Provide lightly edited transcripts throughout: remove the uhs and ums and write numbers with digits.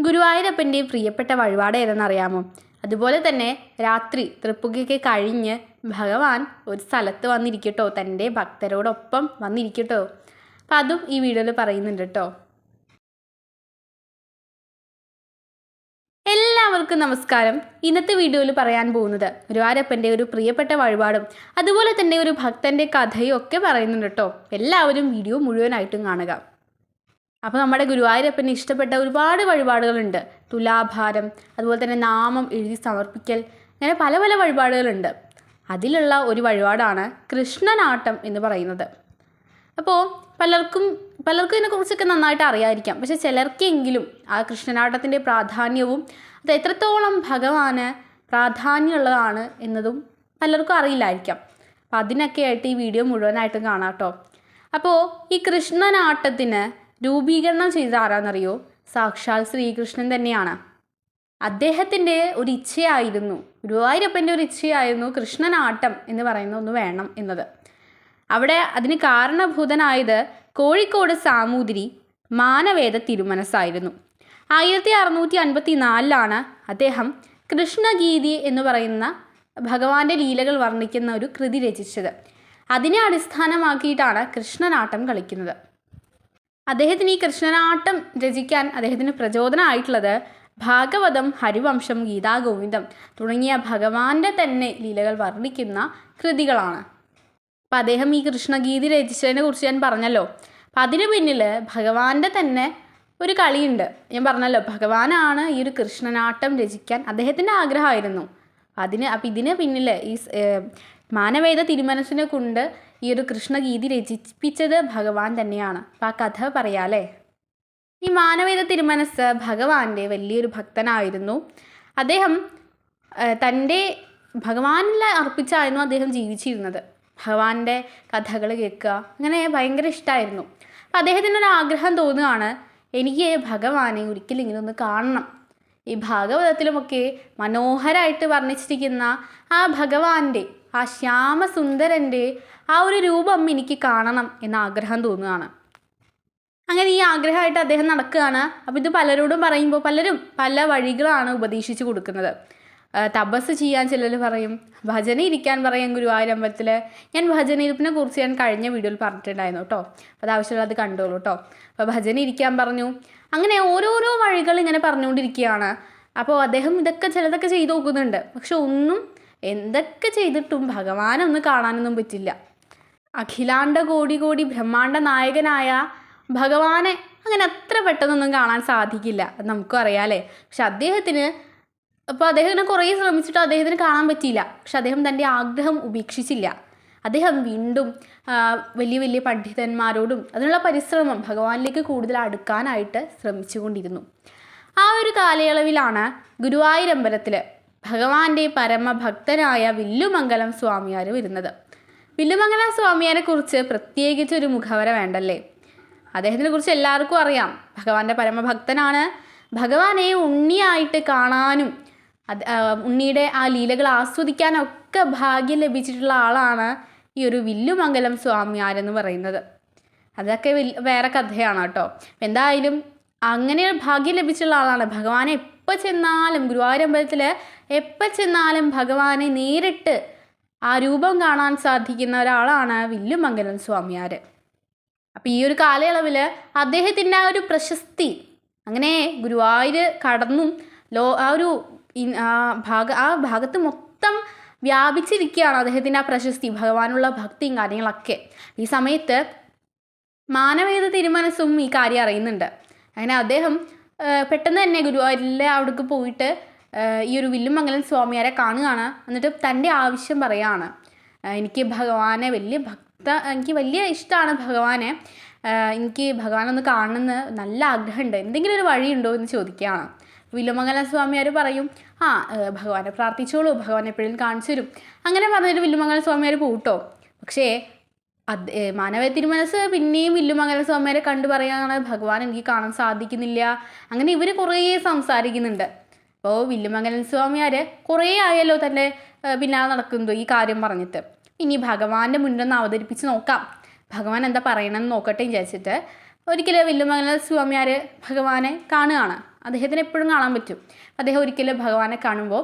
ഗുരുവായൂരപ്പൻ്റെ പ്രിയപ്പെട്ട വഴിപാട് ഏതെന്നറിയാമോ? അതുപോലെ തന്നെ രാത്രി തൃപ്പുകയൊക്കെ കഴിഞ്ഞ് ഭഗവാൻ ഒരു സ്ഥലത്ത് വന്നിരിക്കട്ടോ, തൻ്റെ ഭക്തരോടൊപ്പം വന്നിരിക്കട്ടോ. അപ്പം അതും ഈ വീഡിയോയിൽ പറയുന്നുണ്ട് കേട്ടോ. എല്ലാവർക്കും നമസ്കാരം. ഇന്നത്തെ വീഡിയോയിൽ പറയാൻ പോകുന്നത് ഗുരുവായൂരപ്പൻ്റെ ഒരു പ്രിയപ്പെട്ട വഴിപാടും അതുപോലെ തന്നെ ഒരു ഭക്തൻ്റെ കഥയും ഒക്കെ പറയുന്നുണ്ട് കേട്ടോ. എല്ലാവരും വീഡിയോ മുഴുവനായിട്ടും കാണുക. അപ്പോൾ നമ്മുടെ ഗുരുവായൂരപ്പന് ഇഷ്ടപ്പെട്ട ഒരുപാട് വഴിപാടുകളുണ്ട്. തുലാഭാരം, അതുപോലെ തന്നെ നാമം എഴുതി സമർപ്പിക്കൽ, അങ്ങനെ പല പല വഴിപാടുകളുണ്ട്. അതിലുള്ള ഒരു വഴിപാടാണ് കൃഷ്ണനാട്ടം എന്ന് പറയുന്നത്. അപ്പോൾ പലർക്കും ഇതിനെക്കുറിച്ചൊക്കെ നന്നായിട്ട് അറിയാതിരിക്കാം. പക്ഷെ ചിലർക്കെങ്കിലും ആ കൃഷ്ണനാട്ടത്തിൻ്റെ പ്രാധാന്യവും അത് എത്രത്തോളം ഭഗവാന് പ്രാധാന്യമുള്ളതാണ് എന്നതും പലർക്കും അറിയില്ലായിരിക്കാം. അപ്പം അതിനൊക്കെ ആയിട്ട് ഈ വീഡിയോ മുഴുവനായിട്ടും കാണാം കേട്ടോ. അപ്പോൾ ഈ കൃഷ്ണനാട്ടത്തിന് രൂപീകരണം ചെയ്ത ആരാന്നറിയോ? സാക്ഷാൽ ശ്രീകൃഷ്ണൻ തന്നെയാണ്. അദ്ദേഹത്തിൻ്റെ ഒരു ഇച്ഛയായിരുന്നു, ഗുരുവായൂരപ്പൻ്റെ ഒരു ഇച്ഛയായിരുന്നു കൃഷ്ണനാട്ടം എന്ന് പറയുന്ന ഒന്ന് വേണം എന്നത്. അവിടെ അതിന് കാരണഭൂതനായത് കോഴിക്കോട് സാമൂതിരി മാനവേദ തിരുമനസ്സായിരുന്നു. 1654 അദ്ദേഹം കൃഷ്ണഗീതി എന്ന് പറയുന്ന ഭഗവാന്റെ ലീലകൾ വർണ്ണിക്കുന്ന ഒരു കൃതി രചിച്ചത്. അതിനെ അടിസ്ഥാനമാക്കിയിട്ടാണ് കൃഷ്ണനാട്ടം കളിക്കുന്നത്. അദ്ദേഹത്തിന് ഈ കൃഷ്ണനാട്ടം രചിക്കാൻ അദ്ദേഹത്തിന് പ്രചോദനമായിട്ടുള്ളത് ഭാഗവതം, ഹരിവംശം, ഗീതാഗോവിന്ദം തുടങ്ങിയ ഭഗവാന്റെ തന്നെ ലീലകൾ വർണ്ണിക്കുന്ന കൃതികളാണ്. അപ്പം അദ്ദേഹം ഈ കൃഷ്ണഗീതി രചിച്ചതിനെ കുറിച്ച് ഞാൻ പറഞ്ഞല്ലോ. അപ്പം അതിന് പിന്നിൽ ഭഗവാന്റെ തന്നെ ഒരു കളിയുണ്ട്. ഞാൻ പറഞ്ഞല്ലോ, ഭഗവാനാണ് ഈ ഒരു കൃഷ്ണനാട്ടം രചിക്കാൻ അദ്ദേഹത്തിൻ്റെ ആഗ്രഹമായിരുന്നു. അപ്പം ഇതിന് പിന്നിൽ ഈ മാനവേദ തിരുമനസ്സിനെ കൊണ്ട് ഈ ഒരു കൃഷ്ണഗീതി രചിപ്പിച്ചത് ഭഗവാൻ തന്നെയാണ്. അപ്പം ആ കഥ പറയാല്ലേ. ഈ മാനവേദ തിരുമനസ് ഭഗവാന്റെ വലിയൊരു ഭക്തനായിരുന്നു. അദ്ദേഹം തൻ്റെ ഭഗവാനിൽ അർപ്പിച്ചായിരുന്നു അദ്ദേഹം ജീവിച്ചിരുന്നത്. ഭഗവാന്റെ കഥകൾ കേൾക്കുക അങ്ങനെ ഭയങ്കര ഇഷ്ടമായിരുന്നു. അപ്പം അദ്ദേഹത്തിനൊരു ആഗ്രഹം തോന്നുകയാണ്, എനിക്ക് ഭഗവാനെ ഒരിക്കലും ഇങ്ങനെ ഒന്ന് കാണണം. ഈ ഭാഗവതത്തിലുമൊക്കെ മനോഹരമായിട്ട് വർണ്ണിച്ചിരിക്കുന്ന ആ ഭഗവാന്റെ, ആ ശ്യാമസുന്ദരൻ്റെ ആ ഒരു രൂപം എനിക്ക് കാണണം എന്ന ആഗ്രഹം തോന്നുകയാണ്. അങ്ങനെ ഈ ആഗ്രഹമായിട്ട് അദ്ദേഹം നടക്കുകയാണ്. അപ്പോൾ ഇത് പലരോടും പറയുമ്പോൾ പലരും പല വഴികളാണ് ഉപദേശിച്ച് കൊടുക്കുന്നത്. തപസ് ചെയ്യാൻ ചിലർ പറയും, ഭജന ഇരിക്കാൻ പറയും ഗുരുവായൂരമ്പലത്തിൽ. ഞാൻ ഭജന ഇരിപ്പിനെ കുറിച്ച് ഞാൻ കഴിഞ്ഞ വീഡിയോയിൽ പറഞ്ഞിട്ടുണ്ടായിരുന്നു കേട്ടോ. അത് ആവശ്യമുള്ള അത് കണ്ടോളൂ കേട്ടോ. അപ്പോൾ ഭജന ഇരിക്കാൻ പറഞ്ഞു. അങ്ങനെ ഓരോരോ വഴികൾ ഇങ്ങനെ പറഞ്ഞുകൊണ്ടിരിക്കുകയാണ്. അപ്പോൾ അദ്ദേഹം ഇതൊക്കെ ചിലതൊക്കെ ചെയ്ത് നോക്കുന്നുണ്ട്. പക്ഷെ ഒന്നും എന്തൊക്കെ ചെയ്തിട്ടും ഭഗവാനൊന്നും കാണാനൊന്നും പറ്റില്ല. അഖിലാണ്ട കോടി കോടി ബ്രഹ്മാണ്ട നായകനായ ഭഗവാനെ അങ്ങനെ അത്ര പെട്ടെന്നൊന്നും കാണാൻ സാധിക്കില്ല, അത് നമുക്കും അറിയാമല്ലേ. പക്ഷെ അദ്ദേഹത്തിന് കുറേ ശ്രമിച്ചിട്ട് അദ്ദേഹത്തിന് കാണാൻ പറ്റിയില്ല. പക്ഷെ അദ്ദേഹം തൻ്റെ ആഗ്രഹം ഉപേക്ഷിച്ചില്ല. അദ്ദേഹം വീണ്ടും വലിയ വലിയ പണ്ഡിതന്മാരോടും അതിനുള്ള പരിശ്രമം ഭഗവാനിലേക്ക് കൂടുതൽ അടുക്കാനായിട്ട് ശ്രമിച്ചുകൊണ്ടിരുന്നു. ആ ഒരു കാലയളവിലാണ് ഗുരുവായൂരമ്പലത്തിൽ ഭഗവാന്റെ പരമഭക്തനായ വില്ലുമംഗലം സ്വാമിയാർ വരുന്നത്. വില്ലുമംഗലം സ്വാമിയാരെ കുറിച്ച് പ്രത്യേകിച്ച് ഒരു മുഖവര വേണ്ടല്ലേ. അദ്ദേഹത്തിനെ കുറിച്ച് എല്ലാവർക്കും അറിയാം. ഭഗവാന്റെ പരമഭക്തനാണ്. ഭഗവാനെ ഉണ്ണിയായിട്ട് കാണാനും ഉണ്ണിയുടെ ആ ലീലകൾ ആസ്വദിക്കാനൊക്കെ ഭാഗ്യം ലഭിച്ചിട്ടുള്ള ആളാണ് ഈ ഒരു വില്ലുമംഗലം സ്വാമിയാരെന്ന് പറയുന്നത്. അതൊക്കെ വേറെ കഥയാണ് കേട്ടോ. എന്തായാലും അങ്ങനെ ഭാഗ്യം ലഭിച്ചിട്ടുള്ള ആളാണ്. ഭഗവാനെ എപ്പോൾ ചെന്നാലും, ഗുരുവായൂരമ്പലത്തിൽ എപ്പോൾ ചെന്നാലും ഭഗവാനെ നേരിട്ട് ആ രൂപം കാണാൻ സാധിക്കുന്ന ഒരാളാണ് വില്ലുമംഗലം സ്വാമിയാർ. അപ്പോൾ ഈ ഒരു കാലയളവിൽ അദ്ദേഹത്തിൻ്റെ ആ ഒരു പ്രശസ്തി അങ്ങനെ ഗുരുവായൂർ കടന്നും ആ ഭാഗത്ത് മൊത്തം വ്യാപിച്ചിരിക്കുകയാണ് അദ്ദേഹത്തിൻ്റെ ആ പ്രശസ്തി, ഭഗവാനുള്ള ഭക്തിയും കാര്യങ്ങളൊക്കെ. ഈ സമയത്ത് മാനവേദ തിരുമനസ്സും ഈ കാര്യം അറിയുന്നുണ്ട്. അങ്ങനെ അദ്ദേഹം പെട്ടെന്ന് തന്നെ ഗുരുവായൂരിലെ അവിടേക്ക് പോയിട്ട് ഈ ഒരു വില്ലുമംഗലം സ്വാമിയാരെ കാണുകയാണ്. എന്നിട്ട് തൻ്റെ ആവശ്യം പറയുകയാണ്, എനിക്ക് വലിയ ഇഷ്ടമാണ് ഭഗവാനെ, എനിക്ക് ഭഗവാനൊന്ന് കാണണമെന്ന് നല്ല ആഗ്രഹമുണ്ട്, എന്തെങ്കിലും ഒരു വഴിയുണ്ടോ എന്ന് ചോദിക്കുകയാണ്. വില്ലുമംഗലം സ്വാമിയാർ പറയും, ഭഗവാനെ പ്രാർത്ഥിച്ചോളൂ, ഭഗവാൻ എപ്പോഴും കാണിച്ചു തരും. അങ്ങനെ പറഞ്ഞിട്ട് വില്ലുമംഗലം സ്വാമിയാർ പോട്ടോ. പക്ഷേ മാനവേദ തിരുമനസ് പിന്നെയും വില്ലുമംഗലം സ്വാമിയാരെ കണ്ടു പറയുകയാണ്, ഭഗവാൻ എനിക്ക് കാണാൻ സാധിക്കുന്നില്ല. അങ്ങനെ ഇവർ കുറേ സംസാരിക്കുന്നുണ്ട്. അപ്പോൾ വില്ലുമംഗലം സ്വാമിയാർ കുറേ ആയല്ലോ തന്നെ പിന്നാലെ നടക്കുന്നു ഈ കാര്യം പറഞ്ഞിട്ട്. ഇനി ഭഗവാന്റെ മുന്നൊന്ന് അവതരിപ്പിച്ച് നോക്കാം, ഭഗവാൻ എന്താ പറയണമെന്ന് നോക്കട്ടെ വിചാരിച്ചിട്ട് ഒരിക്കലും വില്ലുമംഗലം സ്വാമിയാർ ഭഗവാനെ കാണുകയാണ്. അദ്ദേഹത്തിന് എപ്പോഴും കാണാൻ പറ്റും. അദ്ദേഹം ഒരിക്കലും ഭഗവാനെ കാണുമ്പോൾ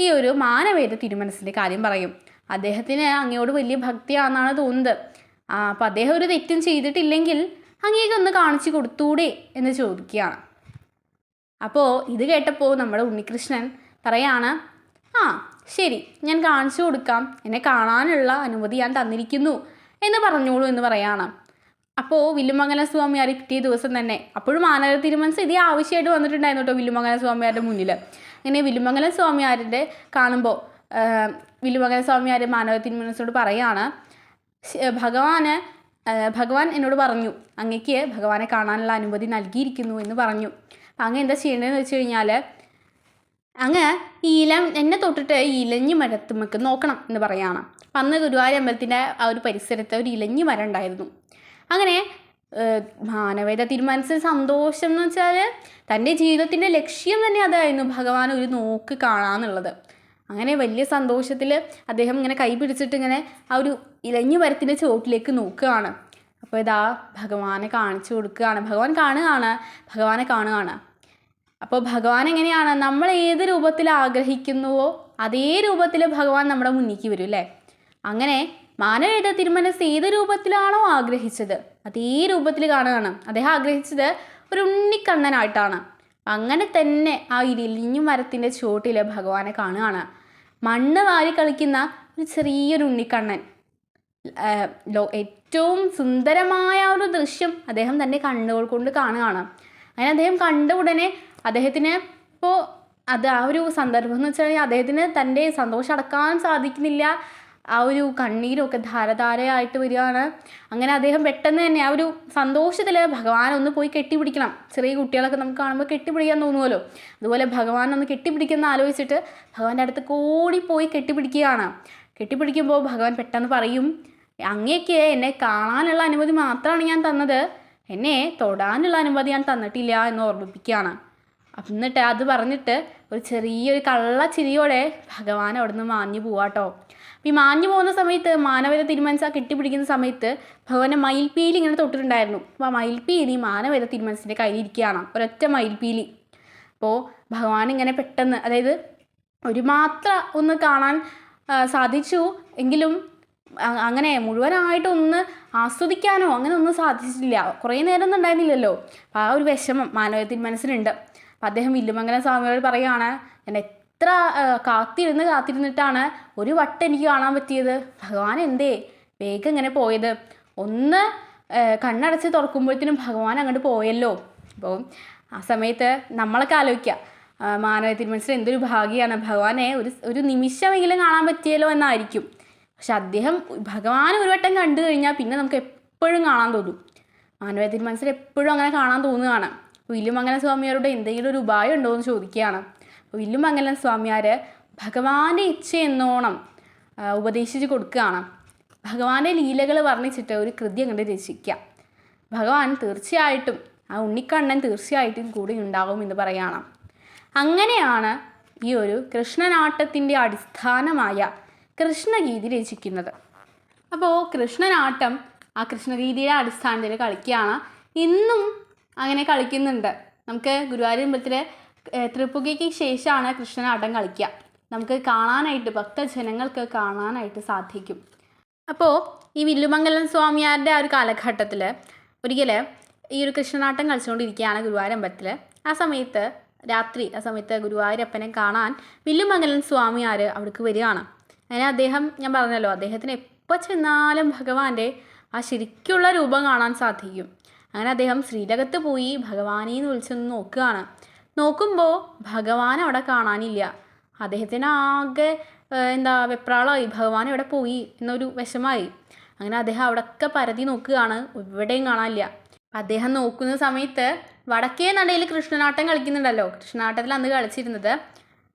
ഈ ഒരു മാനവേദ തിരുമനസിൻ്റെ കാര്യം പറയും. അദ്ദേഹത്തിന് അങ്ങയോട് വലിയ ഭക്തിയാണെന്നാണ് തോന്നുന്നത്. അപ്പോൾ അദ്ദേഹം ഒരു തെറ്റും ചെയ്തിട്ടില്ലെങ്കിൽ അങ്ങേക്ക് ഒന്ന് കാണിച്ചു കൊടുത്തൂടെ എന്ന് ചോദിക്കുകയാണ്. അപ്പോൾ ഇത് കേട്ടപ്പോൾ നമ്മുടെ ഉണ്ണികൃഷ്ണൻ പറയാണ്, ശരി, ഞാൻ കാണിച്ചു കൊടുക്കാം, എന്നെ കാണാനുള്ള അനുമതി ഞാൻ തന്നിരിക്കുന്നു എന്ന് പറഞ്ഞോളൂ എന്ന് പറയാണ്. അപ്പോൾ വില്ലുമംഗലം സ്വാമിയാർ പിറ്റേ ദിവസം തന്നെ, അപ്പോഴും മാനവേദ തിരുമനസ് ഇതേ ആവശ്യമായിട്ട് വന്നിട്ടുണ്ടായിരുന്നു കേട്ടോ വില്ലുമംഗലം സ്വാമിയാരുടെ മുന്നിൽ. ഇങ്ങനെ വില്ലുമംഗലം സ്വാമിയാരുടെ കാണുമ്പോൾ വില്ലുമംഗലം സ്വാമിയാർ മാനവേദ തിരുമനസിനോട് പറയാണ്, ഭഗവാൻ എന്നോട് പറഞ്ഞു, അങ്ങയ്ക്ക് ഭഗവാനെ കാണാനുള്ള അനുമതി നൽകിയിരിക്കുന്നു എന്ന് പറഞ്ഞു. അപ്പം അങ്ങ് എന്താ ചെയ്യേണ്ടതെന്ന് വെച്ച് കഴിഞ്ഞാൽ, അങ്ങ് എന്നെ തൊട്ടിട്ട് ഈ ഇലഞ്ഞി മരത്തുമ്മക്ക് നോക്കണം എന്ന് പറയുകയാണ്. അപ്പം അന്ന് ഗുരുവായൂർ അമ്പലത്തിൻ്റെ ആ ഒരു പരിസരത്ത് ഒരു ഇലഞ്ഞി മരം ഉണ്ടായിരുന്നു. അങ്ങനെ മാനവേദ തിരുമനസിന് സന്തോഷം എന്ന് വെച്ചാൽ തൻ്റെ ജീവിതത്തിൻ്റെ ലക്ഷ്യം തന്നെ അതായിരുന്നു ഭഗവാൻ ഒരു നോക്ക് കാണാമെന്നുള്ളത്. അങ്ങനെ വലിയ സന്തോഷത്തിൽ അദ്ദേഹം ഇങ്ങനെ കൈ പിടിച്ചിട്ട് ഇങ്ങനെ ആ ഒരു ഇലഞ്ഞി മരത്തിൻ്റെ ചുവട്ടിലേക്ക് നോക്കുകയാണ്. അപ്പോൾ ഇതാ ഭഗവാനെ കാണിച്ചു കൊടുക്കുകയാണ്. ഭഗവാനെ കാണുകയാണ്. അപ്പോൾ ഭഗവാൻ എങ്ങനെയാണ്, നമ്മൾ ഏത് രൂപത്തിൽ ആഗ്രഹിക്കുന്നുവോ അതേ രൂപത്തിൽ ഭഗവാൻ നമ്മുടെ മുന്നിലേക്ക് വരും അല്ലേ. അങ്ങനെ മാനവേദ തിരുമനസ് ഏത് രൂപത്തിലാണോ ആഗ്രഹിച്ചത് അതേ രൂപത്തിൽ കാണുകയാണ്. അദ്ദേഹം ആഗ്രഹിച്ചത് ഒരു ഉണ്ണിക്കണ്ണനായിട്ടാണ്. അങ്ങനെ തന്നെ ആ ഇലിഞ്ഞു മരത്തിൻ്റെ ചുവട്ടിൽ ഭഗവാനെ കാണുകയാണ്. മണ്ണ് വാരി കളിക്കുന്ന ഒരു ചെറിയൊരു ഉണ്ണിക്കണ്ണൻ. ഏറ്റവും സുന്ദരമായ ഒരു ദൃശ്യം അദ്ദേഹം തൻ്റെ കണ്ണുകൾ കൊണ്ട് കാണുകയാണ്. അങ്ങനെ അദ്ദേഹം കണ്ട ഉടനെ അദ്ദേഹത്തിന് ഇപ്പോൾ ആ ഒരു സന്ദർഭം എന്ന് വെച്ചാൽ അദ്ദേഹത്തിന് തൻ്റെ സന്തോഷം അടക്കാൻ സാധിക്കുന്നില്ല. ആ ഒരു കണ്ണീരൊക്കെ ധാരധാരയായിട്ട് വരികയാണ്. അങ്ങനെ അദ്ദേഹം പെട്ടെന്ന് തന്നെ ആ ഒരു സന്തോഷത്തിൽ ഭഗവാനൊന്ന് പോയി കെട്ടിപ്പിടിക്കണം. ചെറിയ കുട്ടികളൊക്കെ നമുക്ക് കാണുമ്പോൾ കെട്ടിപ്പിടിക്കാൻ തോന്നുമല്ലോ, അതുപോലെ ഭഗവാനൊന്ന് കെട്ടിപ്പിടിക്കുന്ന ആലോചിച്ചിട്ട് ഭഗവാന്റെ അടുത്ത് ഓടിപ്പോയി കെട്ടിപ്പിടിക്കുകയാണ്. കെട്ടിപ്പിടിക്കുമ്പോൾ ഭഗവാൻ പെട്ടെന്ന് പറയും, അങ്ങേക്ക് എന്നെ കാണാനുള്ള അനുമതി മാത്രമാണ് ഞാൻ തന്നത്, എന്നെ തൊടാനുള്ള അനുമതി ഞാൻ തന്നിട്ടില്ല എന്ന് ഓർമ്മിപ്പിക്കുകയാണ്. എന്നിട്ട് അത് പറഞ്ഞിട്ട് ഒരു ചെറിയൊരു കള്ളച്ചിരിയോടെ ഭഗവാൻ അവിടെ നിന്ന് മാഞ്ഞു പോവാട്ടോ. ഈ മാഞ്ഞു പോകുന്ന സമയത്ത് മാനവേദ തിരുമനസ് കെട്ടിപ്പിടിക്കുന്ന സമയത്ത് ഭഗവാന്റെ മയിൽപ്പീലി ഇങ്ങനെ തൊട്ടിട്ടുണ്ടായിരുന്നു. അപ്പോൾ ആ മയിൽപ്പീലി മാനവേദ തിരുമനസിൻ്റെ കയ്യിലിരിക്കുകയാണ്, ഒരൊറ്റ മയിൽപ്പീലി. അപ്പോൾ ഭഗവാൻ ഇങ്ങനെ പെട്ടെന്ന്, അതായത് ഒരു മാത്ര ഒന്ന് കാണാൻ സാധിച്ചു എങ്കിലും അങ്ങനെ മുഴുവനായിട്ടൊന്ന് ആസ്വദിക്കാനോ അങ്ങനെ ഒന്നും സാധിച്ചിട്ടില്ല. കുറേ നേരം ഒന്നും ഉണ്ടായിരുന്നില്ലല്ലോ. അപ്പോൾ ആ ഒരു വിഷമം മാനവേദ തിരുമനസിനുണ്ട്. അപ്പോൾ അദ്ദേഹം വില്ലുമംഗലം സ്വാമിയോട് പറയുകയാണ്, ഞാൻ എത്ര കാത്തിരുന്നിട്ടാണ് ഒരു വട്ടം എനിക്ക് കാണാൻ പറ്റിയത്, ഭഗവാൻ എന്തേ വേഗം ഇങ്ങനെ പോയത്, ഒന്ന് കണ്ണടച്ച് തുറക്കുമ്പോഴത്തേനും ഭഗവാൻ അങ്ങോട്ട് പോയല്ലോ. അപ്പോൾ ആ സമയത്ത് നമ്മളൊക്കെ ആലോചിക്കുക, മാനവേദ തിരുമനസിന് എന്തൊരു ഭാഗ്യമാണ്, ഭഗവാനെ ഒരു നിമിഷമെങ്കിലും കാണാൻ പറ്റിയല്ലോ എന്നായിരിക്കും. പക്ഷെ അദ്ദേഹം ഭഗവാൻ ഒരു വട്ടം കണ്ടു കഴിഞ്ഞാൽ പിന്നെ നമുക്ക് എപ്പോഴും കാണാൻ തോന്നും. മാനവേദ തിരുമനസിന് എപ്പോഴും അങ്ങനെ കാണാൻ തോന്നുകയാണ്. വില്ലുമംഗലം സ്വാമിയാരോട് എന്തെങ്കിലും ഒരു ഉപായം ഉണ്ടോ എന്ന് ചോദിക്കുകയാണ്. വില്ലുമംഗലം സ്വാമിയാർ ഭഗവാന്റെ ഇച്ഛ എന്നോണം ഉപദേശിച്ച് കൊടുക്കുകയാണ്. ഭഗവാന്റെ ലീലകൾ വർണ്ണിച്ചിട്ട് ഒരു കൃതി അങ്ങോട്ട് രചിക്കുക. ഭഗവാൻ തീർച്ചയായിട്ടും ആ ഉണ്ണിക്കണ്ണൻ തീർച്ചയായിട്ടും കൂടി ഉണ്ടാകും എന്ന് പറയുകയാണ്. അങ്ങനെയാണ് ഈ ഒരു കൃഷ്ണനാട്ടത്തിൻ്റെ അടിസ്ഥാനമായ കൃഷ്ണഗീതി രചിക്കുന്നത്. അപ്പോൾ കൃഷ്ണനാട്ടം ആ കൃഷ്ണഗീതിയുടെ അടിസ്ഥാനത്തിൽ കളിക്കുകയാണ്. ഇന്നും അങ്ങനെ കളിക്കുന്നുണ്ട്. നമുക്ക് ഗുരുവായൂർ അമ്പലത്തിൽ തൃപ്പുകയ്ക്ക് ശേഷമാണ് കൃഷ്ണനാട്ടം കളിക്കുക. നമുക്ക് കാണാനായിട്ട്, ഭക്തജനങ്ങൾക്ക് കാണാനായിട്ട് സാധിക്കും. അപ്പോൾ ഈ വില്ലുമംഗലം സ്വാമിയാരുടെ ആ ഒരു കാലഘട്ടത്തിൽ ഒരിക്കൽ ഈ ഒരു കൃഷ്ണനാട്ടം കളിച്ചുകൊണ്ടിരിക്കുകയാണ് ഗുരുവായൂർ അമ്പലത്തിൽ. ആ സമയത്ത് ഗുരുവായൂരപ്പനെ കാണാൻ വില്ലുമംഗലം സ്വാമിയാർ അവിടേക്ക് വരികയാണ്. അങ്ങനെ ഞാൻ പറഞ്ഞല്ലോ, അദ്ദേഹത്തിന് എപ്പോൾ ചെന്നാലും ഭഗവാന്റെ ആ ശരിക്കുള്ള രൂപം കാണാൻ സാധിക്കും. അങ്ങനെ അദ്ദേഹം ശ്രീലകത്ത് പോയി ഭഗവാനെന്ന് വിളിച്ചൊന്ന് നോക്കുകയാണ്. നോക്കുമ്പോൾ ഭഗവാൻ അവിടെ കാണാനില്ല. അദ്ദേഹത്തിന് ആകെ വെപ്രാളമായി, ഭഗവാൻ എവിടെ പോയി എന്നൊരു വിഷമായി. അങ്ങനെ അദ്ദേഹം അവിടെയൊക്കെ പരതി നോക്കുകയാണ്, എവിടെയും കാണാനില്ല. അദ്ദേഹം നോക്കുന്ന സമയത്ത് വടക്കേ നടയിൽ കൃഷ്ണനാട്ടം കളിക്കുന്നുണ്ടല്ലോ, കൃഷ്ണനാട്ടത്തിൽ അന്ന് കളിച്ചിരുന്നത്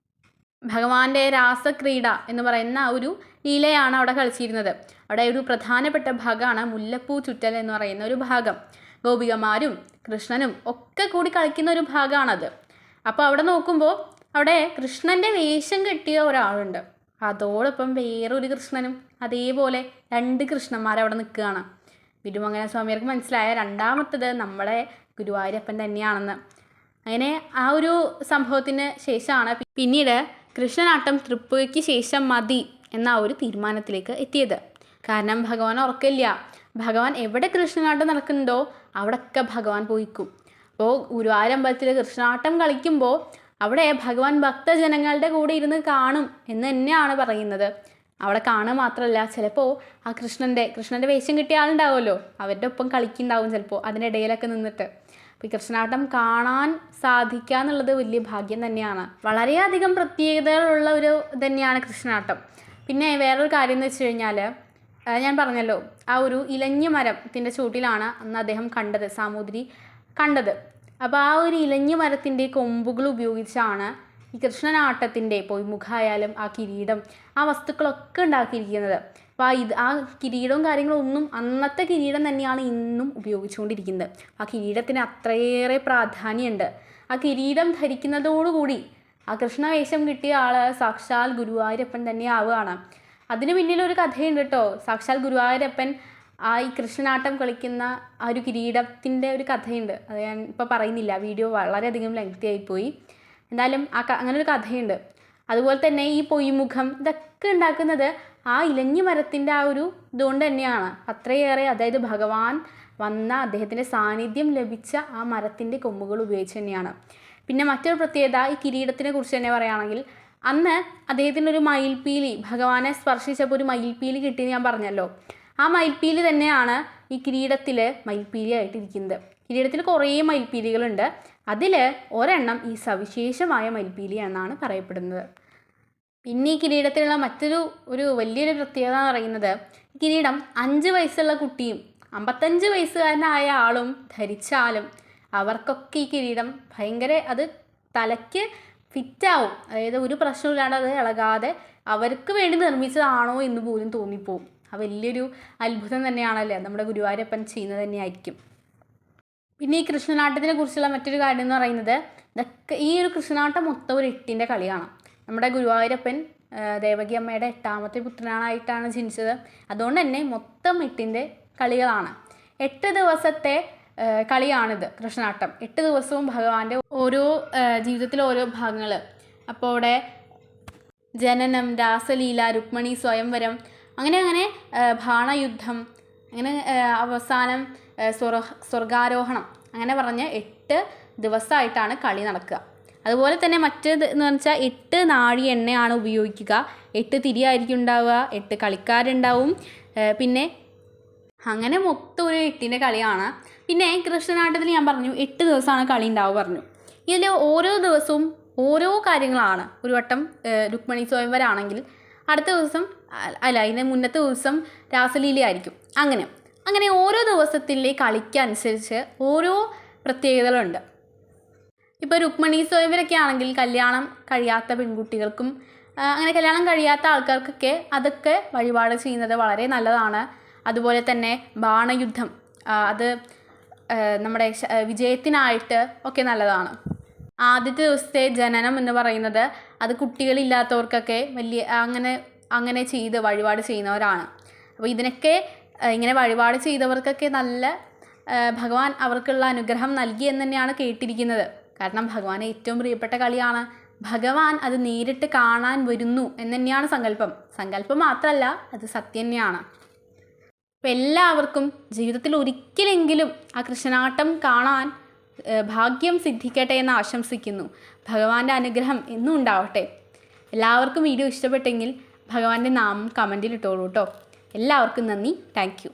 ഭഗവാന്റെ രാസക്രീഡ എന്ന് പറയുന്ന ഒരു ലീലയാണ് അവിടെ കളിച്ചിരുന്നത്. അവിടെ ഒരു പ്രധാനപ്പെട്ട ഭാഗമാണ് മുല്ലപ്പൂ ചുറ്റൽ എന്ന് പറയുന്ന ഒരു ഭാഗം. ഗോപികമാരും കൃഷ്ണനും ഒക്കെ കൂടി കളിക്കുന്ന ഒരു ഭാഗമാണത്. അപ്പോൾ അവിടെ നോക്കുമ്പോൾ അവിടെ കൃഷ്ണൻ്റെ വേഷം കെട്ടിയ ഒരാളുണ്ട്, അതോടൊപ്പം വേറൊരു കൃഷ്ണനും അതേപോലെ 2 കൃഷ്ണന്മാരവിടെ നിൽക്കുകയാണ്. വില്ലുമംഗലം സ്വാമിയാർക്ക് മനസ്സിലായ രണ്ടാമത്തത് നമ്മളെ ഗുരുവായൂരപ്പൻ തന്നെയാണെന്ന്. അങ്ങനെ ആ ഒരു സംഭവത്തിന് ശേഷമാണ് പിന്നീട് കൃഷ്ണനാട്ടം തൃപ്പുകയ്ക്ക് ശേഷം മതി എന്ന ഒരു തീരുമാനത്തിലേക്ക് എത്തിയത്. കാരണം ഭഗവാൻ ഉറക്കില്ല. ഭഗവാൻ എവിടെ കൃഷ്ണനാട്ടം നടക്കുന്നുണ്ടോ അവിടെയൊക്കെ ഭഗവാൻ പോയിക്കും. അപ്പോൾ ഗുരുവായൂരമ്പലത്തിൽ കൃഷ്ണനാട്ടം കളിക്കുമ്പോൾ അവിടെ ഭഗവാൻ ഭക്തജനങ്ങളുടെ കൂടെ ഇരുന്ന് കാണും എന്ന് തന്നെയാണ് പറയുന്നത്. അവിടെ കാണുക മാത്രമല്ല, ചിലപ്പോൾ ആ കൃഷ്ണൻ്റെ വേഷം കിട്ടിയ ആളുണ്ടാവുമല്ലോ, അവരുടെ ഒപ്പം കളിക്കുന്നുണ്ടാവും ചിലപ്പോൾ അതിനിടയിലൊക്കെ നിന്നിട്ട്. അപ്പോൾ ഈ കൃഷ്ണനാട്ടം കാണാൻ സാധിക്കുക എന്നുള്ളത് വലിയ ഭാഗ്യം തന്നെയാണ്. വളരെയധികം പ്രത്യേകതകളുള്ള ഒരു തന്നെയാണ് കൃഷ്ണനാട്ടം. പിന്നെ വേറൊരു കാര്യം എന്ന് വെച്ച് കഴിഞ്ഞാൽ, ഞാൻ പറഞ്ഞല്ലോ ആ ഒരു ഇലഞ്ഞി മരത്തിൻ്റെ ചുവട്ടിലാണ് അന്ന് അദ്ദേഹം കണ്ടത്, സാമൂതിരി കണ്ടത്. അപ്പോൾ ആ ഒരു ഇലഞ്ഞി മരത്തിൻ്റെ കൊമ്പുകൾ ഉപയോഗിച്ചാണ് ഈ കൃഷ്ണനാട്ടത്തിൻ്റെ പൊയ്മുഖമായാലും ആ കിരീടം, ആ വസ്തുക്കളൊക്കെ ഉണ്ടാക്കിയിരിക്കുന്നത്. അപ്പോൾ ആ കിരീടവും കാര്യങ്ങളും ഒന്നും അന്നത്തെ കിരീടം തന്നെയാണ് ഇന്നും ഉപയോഗിച്ചുകൊണ്ടിരിക്കുന്നത്. ആ കിരീടത്തിന് അത്രയേറെ പ്രാധാന്യമുണ്ട്. ആ കിരീടം ധരിക്കുന്നതോടുകൂടി ആ കൃഷ്ണവേഷം കിട്ടിയ ആൾ സാക്ഷാൽ ഗുരുവായൂരപ്പൻ തന്നെ ആവുകയാണ്. അതിന് പിന്നിലൊരു കഥയുണ്ട് കേട്ടോ. സാക്ഷാൽ ഗുരുവായൂരപ്പൻ ആ ഈ കൃഷ്ണനാട്ടം കളിക്കുന്ന ആ ഒരു കിരീടത്തിൻ്റെ ഒരു കഥയുണ്ട്. അത് ഞാൻ ഇപ്പോൾ പറയുന്നില്ല, വീഡിയോ വളരെയധികം ലെങ്തി ആയിപ്പോയി. എന്തായാലും അങ്ങനെ ഒരു കഥയുണ്ട്. അതുപോലെ തന്നെ ഈ പൊയ്മുഖം ഇതൊക്കെ ഉണ്ടാക്കുന്നത് ആ ഇലഞ്ഞി മരത്തിൻ്റെ ആ ഒരു ഇതുകൊണ്ട് തന്നെയാണ്. അത്രയേറെ, അതായത് ഭഗവാൻ വന്ന അദ്ദേഹത്തിൻ്റെ സാന്നിധ്യം ലഭിച്ച ആ മരത്തിൻ്റെ കൊമ്പുകൾ ഉപയോഗിച്ച് തന്നെയാണ്. പിന്നെ മറ്റൊരു പ്രത്യേകത ഈ കിരീടത്തിനെ കുറിച്ച് തന്നെ പറയുകയാണെങ്കിൽ, അന്ന് അദ്ദേഹത്തിനൊരു മയിൽപ്പീലി, ഭഗവാനെ സ്പർശിച്ചപ്പോൾ ഒരു മയിൽപ്പീലി കിട്ടിയെന്ന് ഞാൻ പറഞ്ഞല്ലോ. ആ മയിൽപ്പീലി തന്നെയാണ് ഈ കിരീടത്തിൽ മയിൽപ്പീലി ആയിട്ടിരിക്കുന്നത്. കിരീടത്തിൽ കുറേ മയിൽപ്പീലികളുണ്ട്. അതിൽ ഒരെണ്ണം ഈ സവിശേഷമായ മയിൽപ്പീലി എന്നാണ് പറയപ്പെടുന്നത്. പിന്നെ ഈ കിരീടത്തിലുള്ള മറ്റൊരു വലിയൊരു പ്രത്യേകത എന്ന് പറയുന്നത്, കിരീടം 5 വയസ്സുള്ള കുട്ടിയും 55 വയസ്സുകാരനായ ആളും ധരിച്ചാലും അവർക്കൊക്കെ ഈ കിരീടം ഭയങ്കര, അത് തലയ്ക്ക് ഫിറ്റാവും. അതായത് ഒരു പ്രശ്നമില്ലാണ്ട് അത് ഇളകാതെ അവർക്ക് വേണ്ടി നിർമ്മിച്ചതാണോ എന്ന് പോലും തോന്നിപ്പോവും. ആ വലിയൊരു അത്ഭുതം തന്നെയാണല്ലേ നമ്മുടെ ഗുരുവായൂരപ്പൻ ചെയ്യുന്നത് തന്നെയായിരിക്കും. പിന്നെ ഈ കൃഷ്ണനാട്ടത്തിനെ കുറിച്ചുള്ള മറ്റൊരു കാര്യം എന്ന് പറയുന്നത്, ഇതൊക്കെ ഈ ഒരു കൃഷ്ണനാട്ടം മൊത്തം ഒരു 8ൻ്റെ കളിയാണ്. നമ്മുടെ ഗുരുവായൂരപ്പൻ ദേവകി അമ്മയുടെ 8ാമത്തെ പുത്രനായിട്ടാണ് ജനിച്ചത്. അതുകൊണ്ട് തന്നെ മൊത്തം 8ൻ്റെ കളികളാണ്. 8 ദിവസത്തെ കളിയാണിത് കൃഷ്ണനാട്ടം. 8 ദിവസവും ഭഗവാന്റെ ഓരോ ജീവിതത്തിലെ ഓരോ ഭാഗങ്ങൾ. അപ്പോൾ അവിടെ ജനനം, രാസലീല, രുക്മിണി സ്വയംവരം, അങ്ങനെ ബാണയുദ്ധം, അങ്ങനെ അവസാനം സ്വർഗാരോഹണം, അങ്ങനെ പറഞ്ഞ് 8 ദിവസമായിട്ടാണ് കളി നടക്കുക. അതുപോലെ തന്നെ മറ്റേത് എന്ന് വെച്ചാൽ 8 നാഴി എണ്ണയാണ് ഉപയോഗിക്കുക. 8 തിരിയായിരിക്കും ഉണ്ടാവുക, 8 കളിക്കാരുണ്ടാവും. പിന്നെ അങ്ങനെ മൊത്തം ഒരു 8ൻ്റെ കളിയാണ്. പിന്നെ കൃഷ്ണനാട്ടത്തിൽ ഞാൻ പറഞ്ഞു 8 ദിവസമാണ് കളി ഉണ്ടാവുക പറഞ്ഞു. ഇതിൽ ഓരോ ദിവസവും ഓരോ കാര്യങ്ങളാണ്. ഒരു വട്ടം രുക്മിണി സ്വയംവരം ആണെങ്കിൽ അടുത്ത ദിവസം അതിന് മുന്നത്തെ ദിവസം രാസലീല ആയിരിക്കും. അങ്ങനെ ഓരോ ദിവസത്തിലെ കളിക്കനുസരിച്ച് ഓരോ പ്രത്യേകതകളുണ്ട്. ഇപ്പോൾ രുക്മിണി സ്വയംവരമൊക്കെ ആണെങ്കിൽ കല്യാണം കഴിയാത്ത പെൺകുട്ടികൾക്കും അങ്ങനെ കല്യാണം കഴിയാത്ത ആൾക്കാർക്കൊക്കെ അതൊക്കെ വഴിപാട് ചെയ്യുന്നത് വളരെ നല്ലതാണ്. അതുപോലെ തന്നെ ബാണയുദ്ധം, അത് നമ്മുടെ വിജയത്തിനായിട്ട് ഒക്കെ നല്ലതാണ്. ആദ്യത്തെ ദിവസത്തെ ജനനം എന്ന് പറയുന്നത് അത് കുട്ടികളില്ലാത്തവർക്കൊക്കെ വലിയ അങ്ങനെ ചെയ്ത് വഴിപാട് ചെയ്യുന്നവരാണ്. അപ്പോൾ ഇതിനൊക്കെ ഇങ്ങനെ വഴിപാട് ചെയ്തവർക്കൊക്കെ നല്ല ഭഗവാൻ അവർക്കുള്ള അനുഗ്രഹം നൽകി എന്ന് തന്നെയാണ് കേട്ടിരിക്കുന്നത്. കാരണം ഭഗവാന് ഏറ്റവും പ്രിയപ്പെട്ട കളിയാണ്. ഭഗവാൻ അത് നേരിട്ട് കാണാൻ വരുന്നു എന്ന് തന്നെയാണ് സങ്കല്പം മാത്രമല്ല, അത് സത്യം തന്നെയാണ്. അപ്പോൾ എല്ലാവർക്കും ജീവിതത്തിൽ ഒരിക്കലെങ്കിലും ആ കൃഷ്ണനാട്ടം കാണാൻ ഭാഗ്യം സിദ്ധിക്കട്ടെ എന്ന് ആശംസിക്കുന്നു. ഭഗവാന്റെ അനുഗ്രഹം എന്നും ഉണ്ടാവട്ടെ. എല്ലാവർക്കും വീഡിയോ ഇഷ്ടപ്പെട്ടെങ്കിൽ ഭഗവാന്റെ നാമം കമൻറ്റിൽ ഇട്ടോളൂ കേട്ടോ. എല്ലാവർക്കും നന്ദി. Thank you.